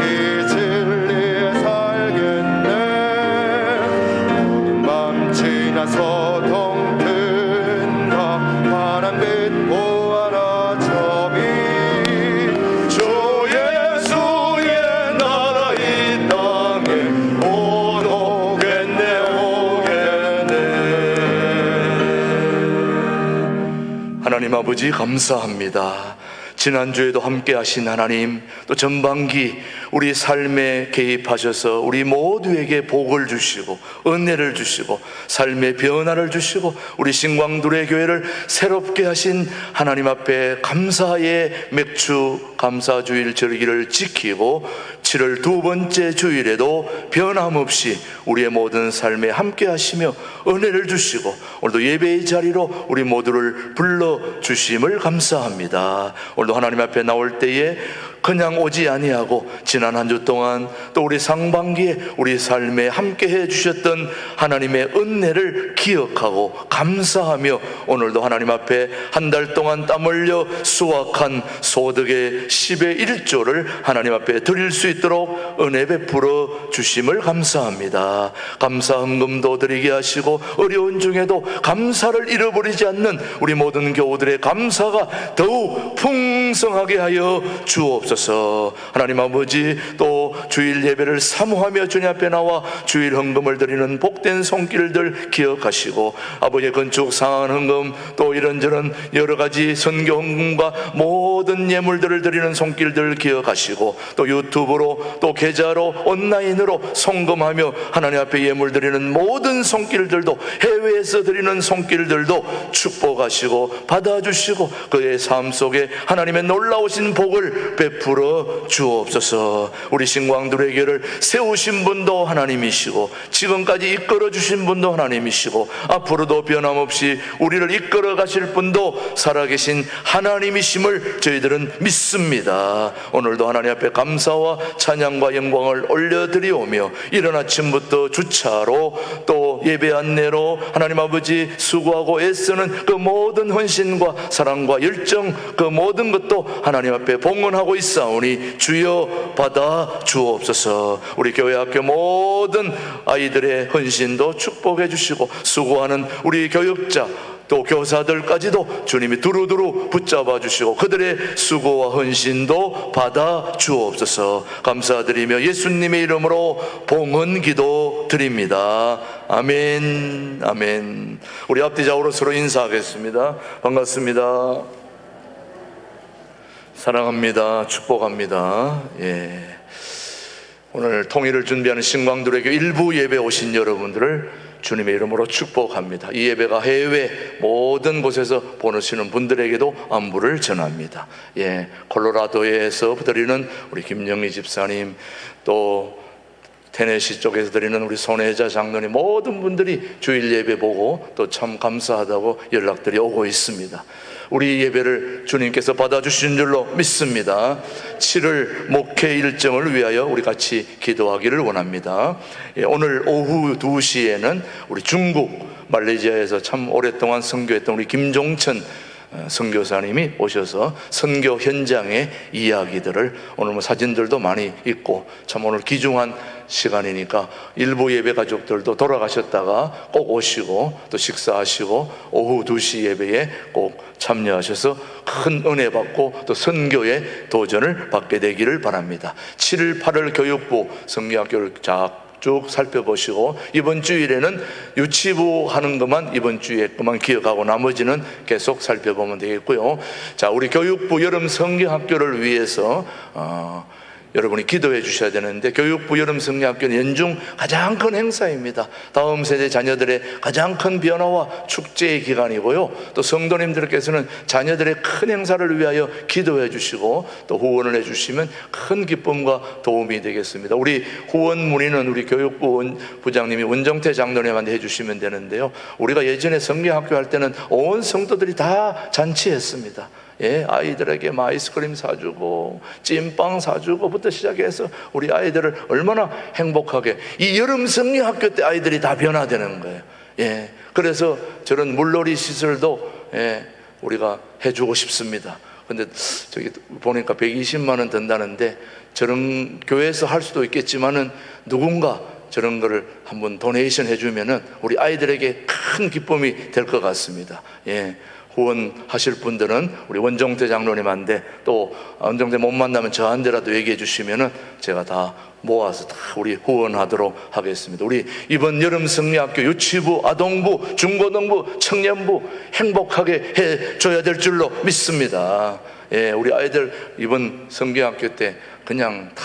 이 진리에 살겠네 모든 밤 지나서 동든다 바람빛 보아라 저기 주 예수의 나라 이 땅에 오겠네 오겠네 하나님 아버지 감사합니다. 지난주에도 함께 하신 하나님, 또 전반기 우리 삶에 개입하셔서 우리 모두에게 복을 주시고 은혜를 주시고 삶의 변화를 주시고 우리 신광두레 교회를 새롭게 하신 하나님 앞에 감사의 맥주 감사주일 절기를 지키고 7월 두 번째 주일에도 변함없이 우리의 모든 삶에 함께 하시며 은혜를 주시고 오늘도 예배의 자리로 우리 모두를 불러주심을 감사합니다. 오늘도 하나님 앞에 나올 때에 그냥 오지 아니하고 지난 한 주 동안 또 우리 상반기에 우리 삶에 함께 해주셨던 하나님의 은혜를 기억하고 감사하며 오늘도 하나님 앞에 한 달 동안 땀 흘려 수확한 소득의 10의 1조를 하나님 앞에 드릴 수 있도록 은혜 베풀어 주심을 감사합니다. 감사 헌금도 드리게 하시고 어려운 중에도 감사를 잃어버리지 않는 우리 모든 교우들의 감사가 더욱 풍성하게 하여 주옵소서. 하나님 아버지, 또 주일 예배를 사모하며 주님 앞에 나와 주일 헌금을 드리는 복된 손길들 기억하시고 아버지의 건축 상한 헌금, 또 이런저런 여러 가지 선교 헌금과 모든 예물들을 드리는 손길들 기억하시고 또 유튜브로 또 계좌로 온라인으로 송금하며 하나님 앞에 예물 드리는 모든 손길들도, 해외에서 드리는 손길들도 축복하시고 받아주시고 그의 삶 속에 하나님 하나님의 놀라우신 복을 베풀어 주옵소서. 우리 신광두레교를 세우신 분도 하나님이시고 지금까지 이끌어 주신 분도 하나님이시고 앞으로도 변함없이 우리를 이끌어 가실 분도 살아계신 하나님이심을 저희들은 믿습니다. 오늘도 하나님 앞에 감사와 찬양과 영광을 올려드리오며 이른 아침부터 주차로 또 예배 안내로 하나님 아버지 수고하고 애쓰는 그 모든 헌신과 사랑과 열정 그 모든 것도 하나님 앞에 봉헌하고 있사오니 주여 받아 주옵소서. 우리 교회 학교 모든 아이들의 헌신도 축복해 주시고 수고하는 우리 교육자 또 교사들까지도 주님이 두루두루 붙잡아 주시고 그들의 수고와 헌신도 받아 주옵소서. 감사드리며 예수님의 이름으로 봉헌 기도 드립니다. 아멘. 아멘. 우리 앞뒤좌우로 서로 인사하겠습니다. 반갑습니다. 사랑합니다. 축복합니다. 예. 오늘 통일을 준비하는 신광두레교 일부 예배 오신 여러분들을 주님의 이름으로 축복합니다. 이 예배가 해외 모든 곳에서 보내시는 분들에게도 안부를 전합니다. 예, 콜로라도에서 드리는 우리 김영희 집사님, 또 테네시 쪽에서 드리는 우리 손혜자 장로님, 모든 분들이 주일 예배 보고 또 참 감사하다고 연락들이 오고 있습니다. 우리 예배를 주님께서 받아주신 줄로 믿습니다. 7월 목회 일정을 위하여 우리 같이 기도하기를 원합니다. 오늘 오후 2시에는 우리 중국 말레이시아에서 참 오랫동안 선교했던 우리 김종천 선교사님이 오셔서 선교 현장의 이야기들을, 오늘 뭐 사진들도 많이 있고 참 오늘 귀중한 시간이니까 일부 예배 가족들도 돌아가셨다가 꼭 오시고 또 식사하시고 오후 2시 예배에 꼭 참여하셔서 큰 은혜 받고 또 선교의 도전을 받게 되기를 바랍니다. 7월 8월 교육부 성경학교를 쭉 살펴보시고 이번 주일에는 유치부 하는 것만 이번 주에 것만 기억하고 나머지는 계속 살펴보면 되겠고요. 자, 우리 교육부 여름 성경학교를 위해서 여러분이 기도해 주셔야 되는데, 교육부 여름 성경학교는 연중 가장 큰 행사입니다. 다음 세대 자녀들의 가장 큰 변화와 축제의 기간이고요. 또 성도님들께서는 자녀들의 큰 행사를 위하여 기도해 주시고 또 후원을 해 주시면 큰 기쁨과 도움이 되겠습니다. 우리 후원 문의는 우리 교육부 부장님이 원정태 장로님한테 해 주시면 되는데요. 우리가 예전에 성경학교 할 때는 온 성도들이 다 잔치했습니다. 예, 아이들에게 아이스크림 사주고 찐빵 사주고부터 시작해서 우리 아이들을 얼마나 행복하게, 이 여름 성경학교 때 아이들이 다 변화되는 거예요. 예, 그래서 저런 물놀이 시설도 우리가 해주고 싶습니다. 근데 저기 보니까 120만 원 든다는데, 저런 교회에서 할 수도 있겠지만은 누군가 저런 거를 한번 도네이션 해주면은 우리 아이들에게 큰 기쁨이 될 것 같습니다. 예. 후원하실 분들은 우리 원정태 장로님한테, 또 원정태 못 만나면 저한테라도 얘기해 주시면은 제가 다 모아서 다 우리 후원하도록 하겠습니다. 우리 이번 여름 성리학교 유치부, 아동부, 중고등부, 청년부 행복하게 해줘야 될 줄로 믿습니다. 예, 우리 아이들 이번 성경학교 때 그냥 다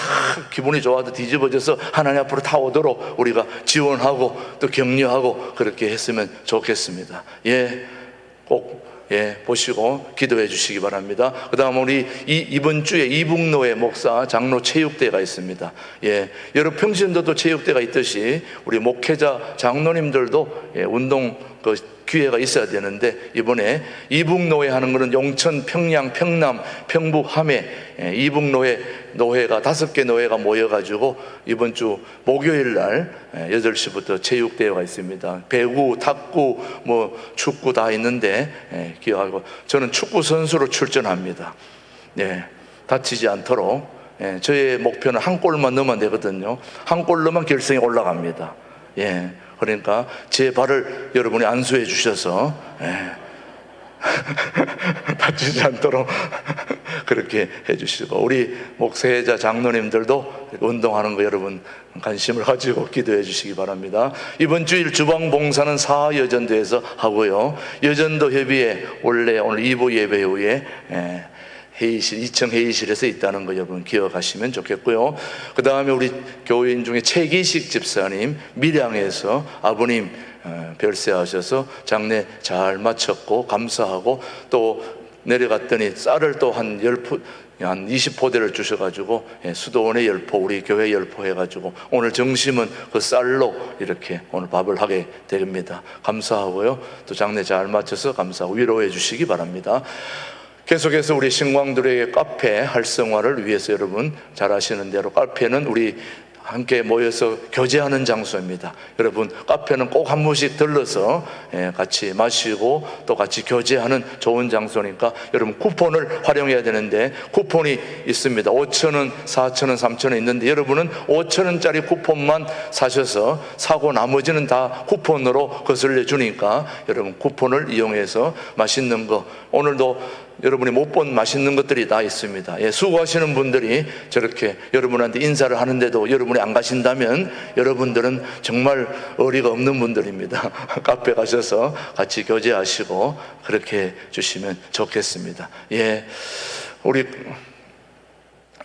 기분이 좋아도 뒤집어져서 하나님 앞으로 다 오도록 우리가 지원하고 또 격려하고 그렇게 했으면 좋겠습니다. 예, 꼭 보시고 기도해 주시기 바랍니다. 그 다음 우리 이번 주에 이북로에 목사 장로 체육대회가 있습니다. 예, 여러 평신도도 체육대회가 있듯이 우리 목회자 장로님들도 운동 기회가 있어야 되는데, 이번에 이북노회 하는 것은 용천, 평양, 평남, 평북, 함해 이북노회 노회가 5개 노회가 모여가지고 이번 주 목요일 날 8시부터 체육대회가 있습니다. 배구, 탁구, 축구 다 있는데 기억하고, 저는 축구 선수로 출전합니다. 다치지 않도록. 저의 목표는 한 골만 넣으면 되거든요. 한 골 넣으면 결승에 올라갑니다. 그러니까 제 발을 여러분이 안수해 주셔서 다치지 않도록 그렇게 해주시고, 우리 목회자 장로님들도 운동하는 거 여러분 관심을 가지고 기도해 주시기 바랍니다. 이번 주일 주방 봉사는 사여전도에서 하고요. 여전도 협의회 원래 오늘 2부 예배 후에 회의실, 2층 회의실에서 있다는 거 여러분 기억하시면 좋겠고요. 그 다음에 우리 교인 중에 최기식 집사님 밀양에서 아버님 별세하셔서 장례 잘 마쳤고 감사하고, 또 내려갔더니 쌀을 또 한 20포대를 주셔가지고 수도원의 열포, 우리 교회 열포 해가지고 오늘 점심은 그 쌀로 이렇게 오늘 밥을 하게 됩니다. 감사하고요. 또 장례 잘 마쳐서 감사하고 위로해 주시기 바랍니다. 계속해서 우리 신광들에게 카페 활성화를 위해서 여러분 잘 아시는 대로 카페는 우리 함께 모여서 교제하는 장소입니다. 여러분 카페는 꼭 한 번씩 들러서 같이 마시고 또 같이 교제하는 좋은 장소니까 여러분 쿠폰을 활용해야 되는데 쿠폰이 있습니다. 5,000원, 4,000원, 3,000원 있는데 여러분은 5,000원짜리 쿠폰만 사셔서 사고 나머지는 다 쿠폰으로 거슬려 주니까 여러분 쿠폰을 이용해서 맛있는 거 오늘도 여러분이 못 본 맛있는 것들이 다 있습니다. 수고하시는 분들이 저렇게 여러분한테 인사를 하는데도 여러분이 안 가신다면 여러분들은 정말 어리가 없는 분들입니다. 카페 가셔서 같이 교제하시고 그렇게 해주시면 좋겠습니다. 우리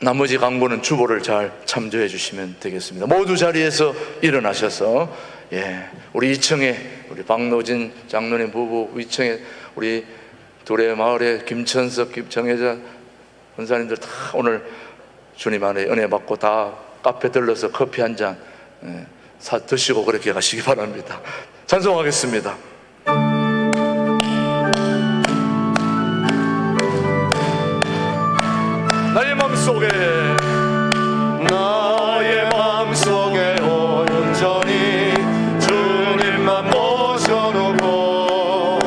나머지 광고는 주보를 잘 참조해 주시면 되겠습니다. 모두 자리에서 일어나셔서 우리 2층에 우리 박노진 장로님 부부 2층에 우리 둘의 마을에 김천석, 김정혜자 권사님들 다 오늘 주님 안에 은혜 받고 다 카페 들러서 커피 한 잔 드시고 그렇게 가시기 바랍니다. 찬송하겠습니다. 나의 맘속에 온전히 주님만 모셔놓고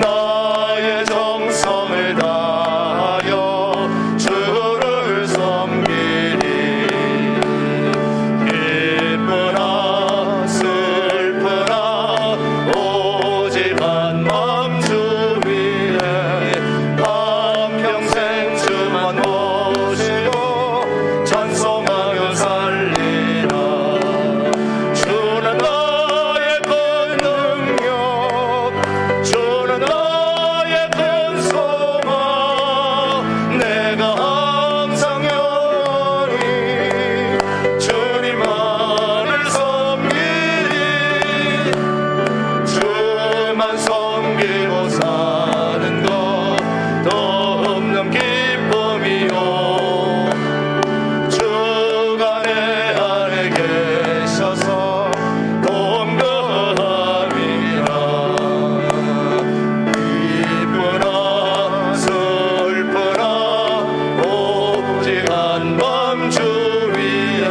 나의 정성을 다하여 주를 섬기리. 기쁘나 슬프나 오직 한 맘 주 위에 한평생 주만 모시고 찬송하며 살리라. 주는 나의 큰 능력, 주는 나의 큰 소망. 내가 항상 영원히 주님만을 섬기리. 주만 섬기고 사는 것 더 없는 기쁨이요. 주가 내 안에 계셔서 동거함이라. 기쁘나 슬프나 오직 한 맘 주 위에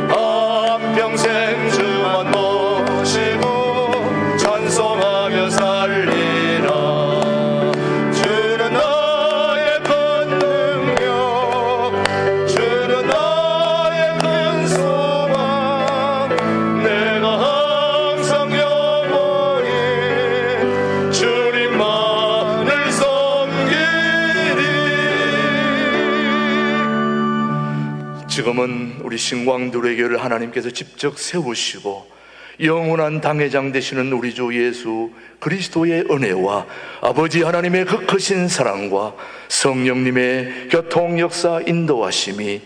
한평생 주만 모시고 찬송하며 살리라. 주는 나의 큰 능력, 주는 나의 큰 소망. 내가 항상 영원히 주님만을 섬기리. 지금은 우리 신광두레 교회를 하나님께서 직접 세우시고 영원한 당회장 되시는 우리 주 예수 그리스도의 은혜와 아버지 하나님의 그 크신 사랑과 성령님의 교통 역사 인도하심이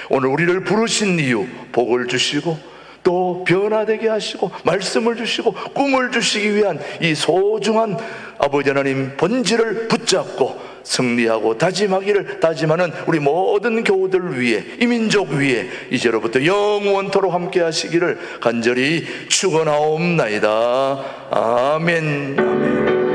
오늘 우리를 부르신 이유 복을 주시고 또 변화되게 하시고 말씀을 주시고 꿈을 주시기 위한 이 소중한 아버지 하나님 본질을 붙잡고 승리하고 다짐하는 우리 모든 교우들 위해 이 민족 위해 이제로부터 영원토록 함께 하시기를 간절히 축원하옵나이다. 아멘. 아멘.